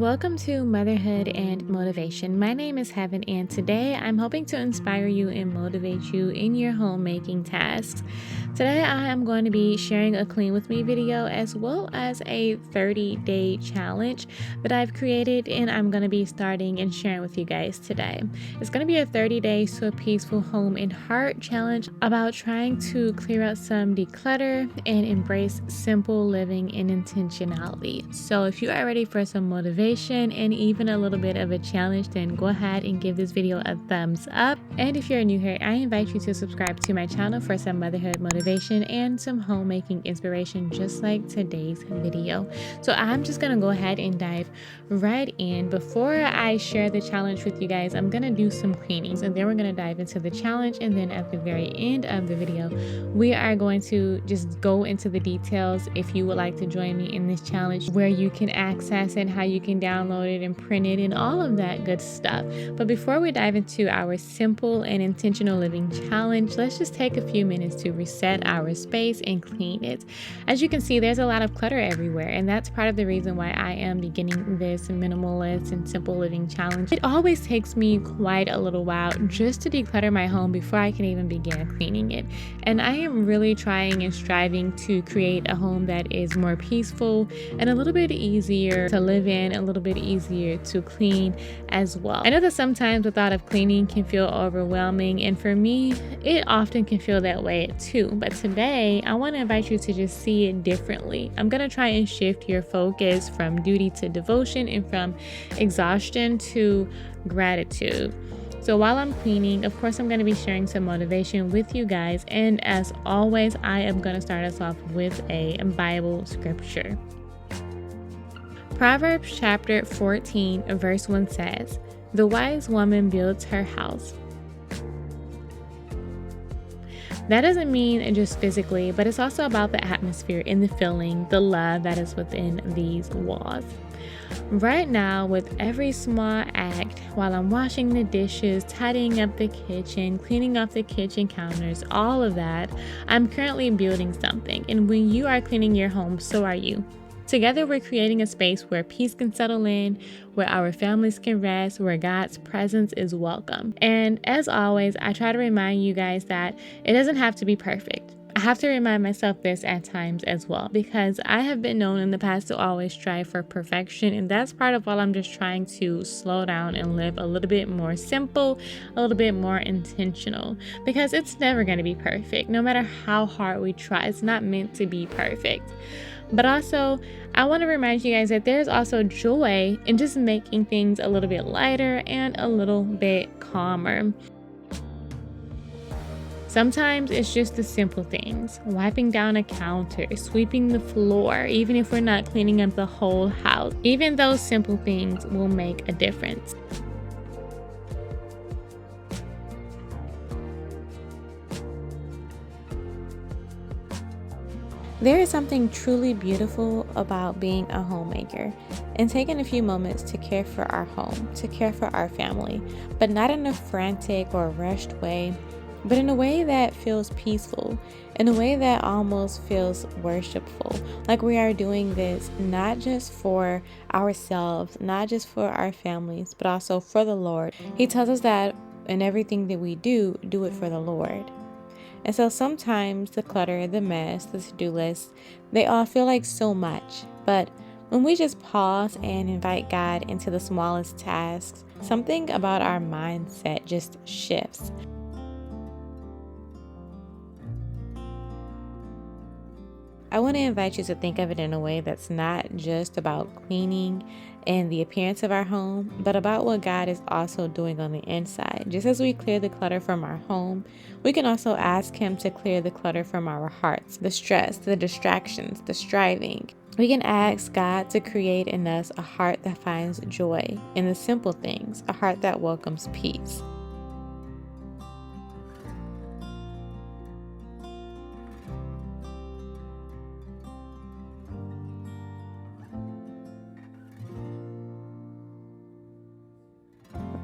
Welcome to Motherhood and Motivation. My name is Heaven, and today I'm hoping to inspire you and motivate you in your homemaking tasks. Today, I am going to be sharing a clean with me video as well as a 30-day challenge that I've created, and I'm going to be starting and sharing with you guys today. It's going to be a 30 days to a peaceful home and heart challenge about trying to clear out some declutter and embrace simple living and intentionality. So, if you are ready for some motivation and even a little bit of a challenge, then go ahead and give this video a thumbs up. And if you're new here, I invite you to subscribe to my channel for some motherhood motivation and some homemaking inspiration, just like today's video. So I'm just gonna go ahead and dive right in. Before I share the challenge with you guys, I'm gonna do some cleanings, and then we're gonna dive into the challenge. And then at the very end of the video, we are going to just go into the details if you would like to join me in this challenge, where you can access it, how you can download it and print it, and all of that good stuff. But before we dive into our simple and intentional living challenge, let's just take a few minutes to reset our space and clean it. As you can see, there's a lot of clutter everywhere, and that's part of the reason why I am beginning this minimalist and simple living challenge. It always takes me quite a little while just to declutter my home before I can even begin cleaning it. And I am really trying and striving to create a home that is more peaceful and a little bit easier to live in, a little bit easier to clean as well. I know that sometimes the thought of cleaning can feel overwhelming, and for me, it often can feel that way too. But today, I want to invite you to just see it differently. I'm going to try and shift your focus from duty to devotion and from exhaustion to gratitude. So while I'm cleaning, of course, I'm going to be sharing some motivation with you guys. And as always, I am going to start us off with a Bible scripture. Proverbs chapter 14, verse 1 says, "The wise woman builds her house." That doesn't mean just physically, but it's also about the atmosphere and the feeling, the love that is within these walls. Right now, with every small act, while I'm washing the dishes, tidying up the kitchen, cleaning off the kitchen counters, all of that, I'm currently building something. And when you are cleaning your home, so are you. Together, we're creating a space where peace can settle in, where our families can rest, where God's presence is welcome. And as always, I try to remind you guys that it doesn't have to be perfect. I have to remind myself this at times as well, because I have been known in the past to always strive for perfection. And that's part of why I'm just trying to slow down and live a little bit more simple, a little bit more intentional, because it's never going to be perfect. No matter how hard we try, it's not meant to be perfect. But also, I want to remind you guys that there's also joy in just making things a little bit lighter and a little bit calmer. Sometimes it's just the simple things, wiping down a counter, sweeping the floor, even if we're not cleaning up the whole house. Even those simple things will make a difference. There is something truly beautiful about being a homemaker and taking a few moments to care for our home, to care for our family, but not in a frantic or rushed way, but in a way that feels peaceful, in a way that almost feels worshipful. Like we are doing this not just for ourselves, not just for our families, but also for the Lord. He tells us that in everything that we do it for the Lord. And so sometimes the clutter, the mess, the to-do list, they all feel like so much. But when we just pause and invite God into the smallest tasks, something about our mindset just shifts. I want to invite you to think of it in a way that's not just about cleaning and the appearance of our home, but about what God is also doing on the inside. Just as we clear the clutter from our home, we can also ask Him to clear the clutter from our hearts, the stress, the distractions, the striving. We can ask God to create in us a heart that finds joy in the simple things, a heart that welcomes peace.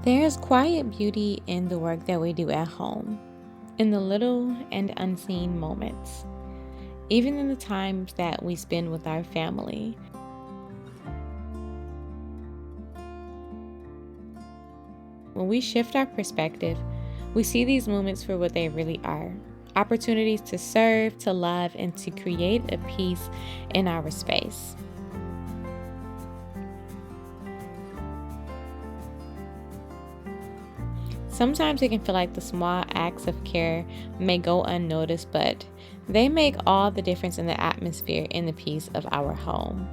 There is quiet beauty in the work that we do at home, in the little and unseen moments, even in the times that we spend with our family. When we shift our perspective, we see these moments for what they really are: opportunities to serve, to love, and to create a peace in our space. Sometimes it can feel like the small acts of care may go unnoticed, but they make all the difference in the atmosphere and the peace of our home.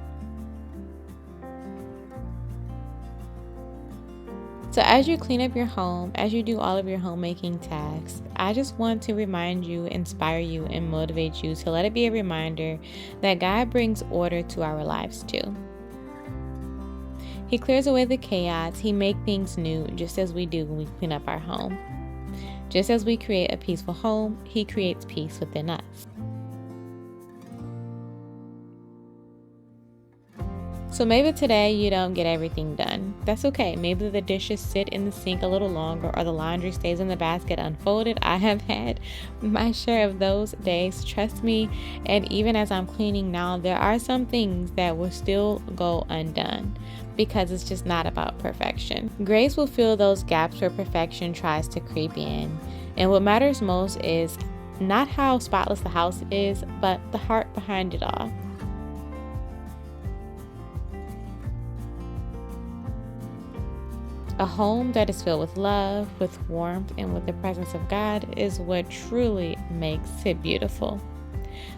So as you clean up your home, as you do all of your homemaking tasks, I just want to remind you, inspire you, and motivate you to let it be a reminder that God brings order to our lives too. He clears away the chaos. He makes things new, just as we do when we clean up our home. Just as we create a peaceful home, He creates peace within us. So maybe today you don't get everything done. That's okay. Maybe the dishes sit in the sink a little longer or the laundry stays in the basket unfolded. I have had my share of those days, trust me. And even as I'm cleaning now, there are some things that will still go undone because it's just not about perfection. Grace will fill those gaps where perfection tries to creep in. And what matters most is not how spotless the house is, but the heart behind it all. A home that is filled with love, with warmth, and with the presence of God is what truly makes it beautiful.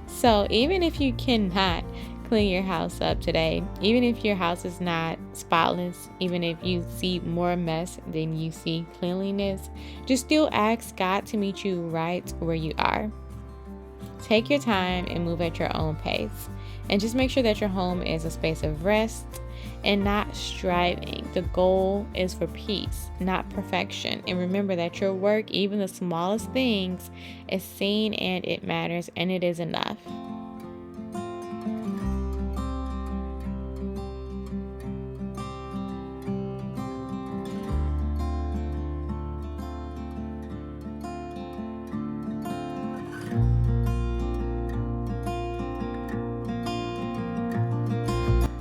So even if you cannot clean your house up today, even if your house is not spotless, even if you see more mess than you see cleanliness, just still ask God to meet you right where you are. Take your time and move at your own pace. And just make sure that your home is a space of rest and not striving. The goal is for peace, not perfection. And remember that your work, even the smallest things, is seen and it matters and it is enough.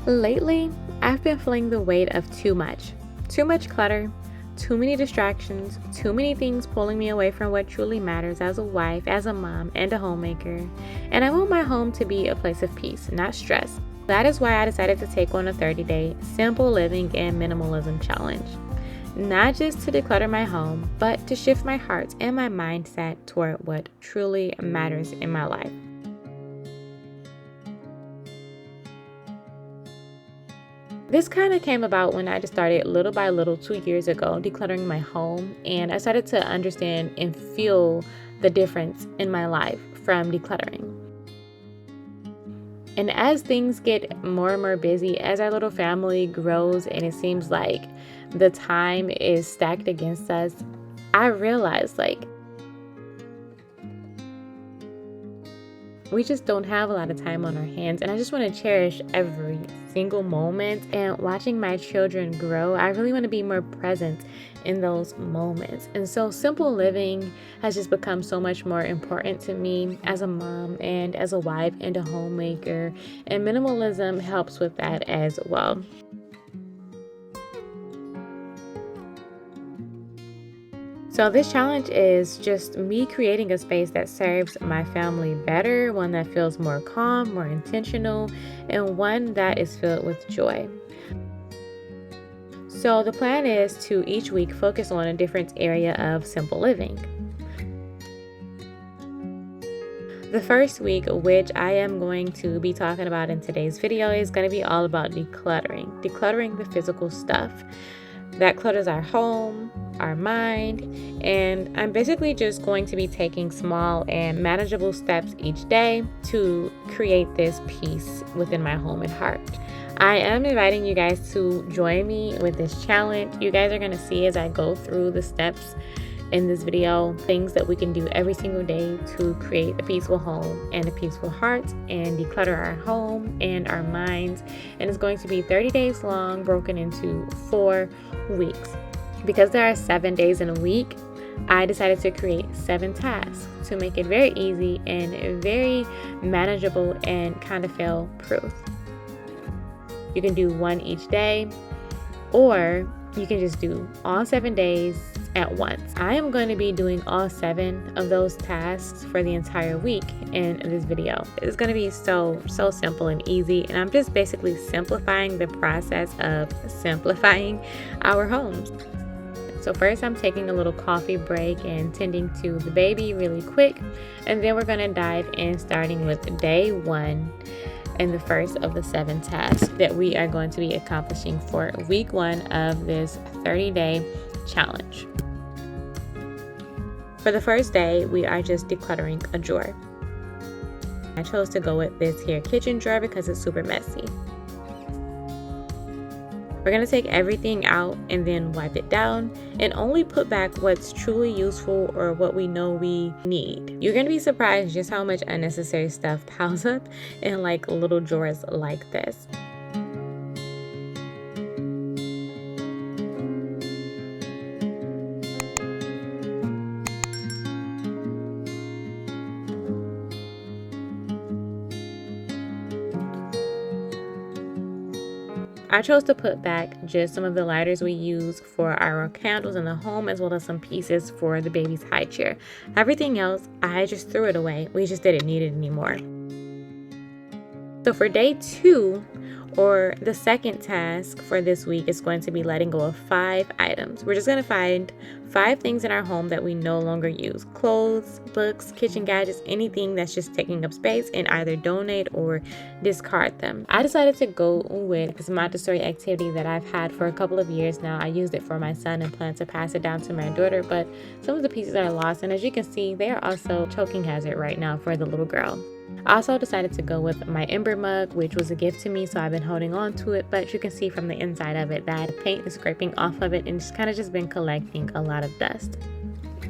Lately, I've been feeling the weight of too much clutter, too many distractions, too many things pulling me away from what truly matters as a wife, as a mom, and a homemaker. And I want my home to be a place of peace, not stress. That is why I decided to take on a 30-day simple living and minimalism challenge. Not just to declutter my home, but to shift my heart and my mindset toward what truly matters in my life. This kind of came about when I just started little by little 2 years ago decluttering my home, and I started to understand and feel the difference in my life from decluttering. And as things get more and more busy, as our little family grows and it seems like the time is stacked against us, I realized we just don't have a lot of time on our hands, and I just want to cherish every single moment. And watching my children grow, I really want to be more present in those moments. And so simple living has just become so much more important to me as a mom and as a wife and a homemaker, and minimalism helps with that as well. So this challenge is just me creating a space that serves my family better, one that feels more calm, more intentional, and one that is filled with joy. So the plan is to each week focus on a different area of simple living. The first week, which I am going to be talking about in today's video, is going to be all about decluttering the physical stuff that clutters our home, our mind, and I'm basically just going to be taking small and manageable steps each day to create this peace within my home and heart. I am inviting you guys to join me with this challenge. You guys are going to see as I go through the steps in this video, things that we can do every single day to create a peaceful home and a peaceful heart and declutter our home and our minds. And it's going to be 30 days long, broken into 4 weeks. Because there are 7 days in a week, I decided to create 7 tasks to make it very easy and very manageable and kind of fail proof. You can do one each day, or you can just do all 7 days at once. I am going to be doing all 7 of those tasks for the entire week in this video. It's going to be so simple and easy, and I'm just basically simplifying the process of simplifying our homes. So first I'm taking a little coffee break and tending to the baby really quick, and then we're going to dive in starting with day 1 and the first of the 7 tasks that we are going to be accomplishing for week 1 of this 30-day challenge. For the first day, we are just decluttering a drawer. I chose to go with this here kitchen drawer because it's super messy. We're going to take everything out and then wipe it down and only put back what's truly useful or what we know we need. You're going to be surprised just how much unnecessary stuff piles up in like little drawers like this. I chose to put back just some of the lighters we use for our candles in the home, as well as some pieces for the baby's high chair. Everything else, I just threw it away. We just didn't need it anymore. So for day 2, or the second task for this week, is going to be letting go of 5 items. We're just going to find 5 things in our home that we no longer use. Clothes, books, kitchen gadgets, anything that's just taking up space, and either donate or discard them. I decided to go with this Montessori activity that I've had for a couple of years now. I used it for my son and plan to pass it down to my daughter, but some of the pieces are lost, and as you can see, they are also choking hazard right now for the little girl. I also decided to go with my Ember mug, which was a gift to me, so I've been holding on to it, but you can see from the inside of it that paint is scraping off of it and it's kind of just been collecting a lot of dust.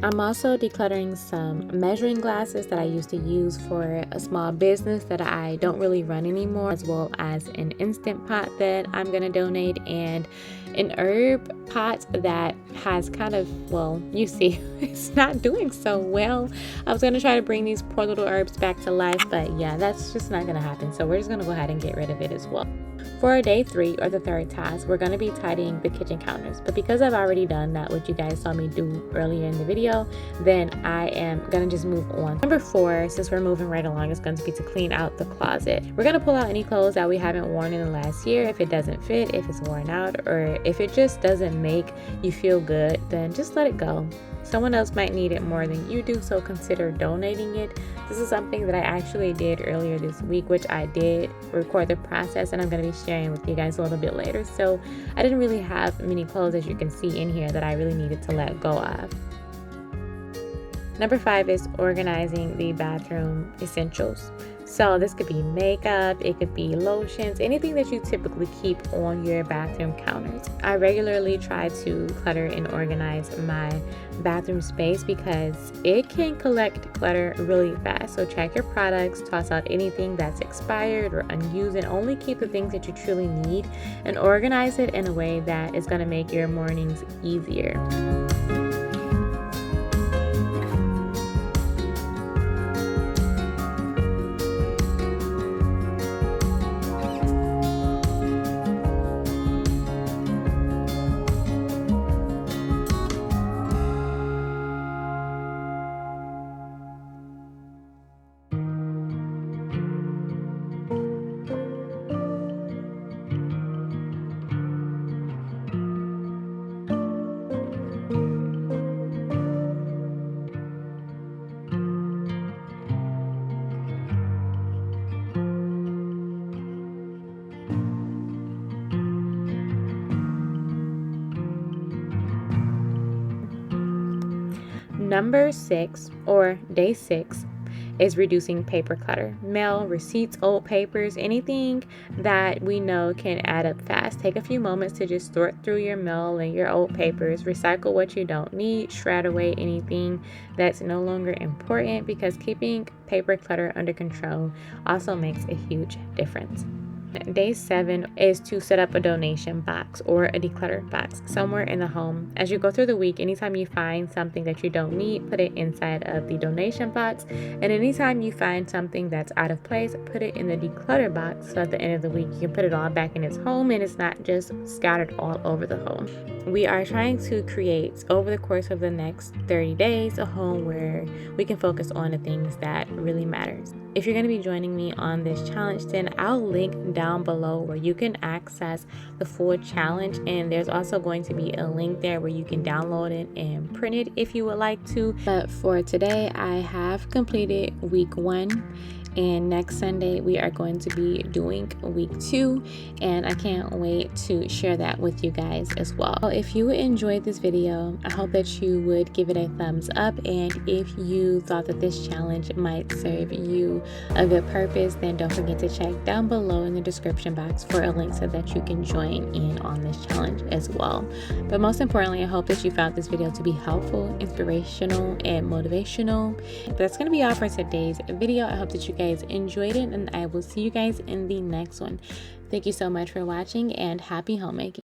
I'm also decluttering some measuring glasses that I used to use for a small business that I don't really run anymore, as well as an Instant Pot that I'm going to donate, and an herb pot that has kind of, well, you see, it's not doing so well. I was going to try to bring these poor little herbs back to life, but yeah, that's just not going to happen. So we're just going to go ahead and get rid of it as well. For day 3, or the third task, we're going to be tidying the kitchen counters. But because I've already done that, what you guys saw me do earlier in the video, then I am going to just move on. Number 4, since we're moving right along, is going to be to clean out the closet. We're going to pull out any clothes that we haven't worn in the last year. If it doesn't fit, if it's worn out, or if it just doesn't make you feel good, then just let it go. Someone else might need it more than you do, so consider donating it. This is something that I actually did earlier this week, which I did record the process, and I'm going to be sharing with you guys a little bit later. So I didn't really have many clothes, as you can see in here, that I really needed to let go of. Number 5 is organizing the bathroom essentials. So this could be makeup, it could be lotions, anything that you typically keep on your bathroom counters. I regularly try to clutter and organize my bathroom space because it can collect clutter really fast. So check your products, toss out anything that's expired or unused, and only keep the things that you truly need, and organize it in a way that is going to make your mornings easier. Number 6, or day 6, is reducing paper clutter. Mail, receipts, old papers, anything that we know can add up fast. Take a few moments to just sort through your mail and your old papers, recycle what you don't need, shred away anything that's no longer important, because keeping paper clutter under control also makes a huge difference. Day 7 is to set up a donation box or a declutter box somewhere in the home. As you go through the week, anytime you find something that you don't need, put it inside of the donation box. And anytime you find something that's out of place, put it in the declutter box. So at the end of the week, you can put it all back in its home and it's not just scattered all over the home. We are trying to create, over the course of the next 30 days, a home where we can focus on the things that really matters. If you're going to be joining me on this challenge, then I'll link down below where you can access the full challenge, and there's also going to be a link there where you can download it and print it if you would like to. But for today, I have completed week 1, and next Sunday we are going to be doing week 2, and I can't wait to share that with you guys as well. If you enjoyed this video, I hope that you would give it a thumbs up, and if you thought that this challenge might serve you a good purpose, then don't forget to check down below in the description box for a link so that you can join in on this challenge as well. But most importantly, I hope that you found this video to be helpful, inspirational, and motivational. That's going to be all for today's video. I hope that you guys enjoyed it, and I will see you guys in the next one. Thank you so much for watching, and happy homemaking.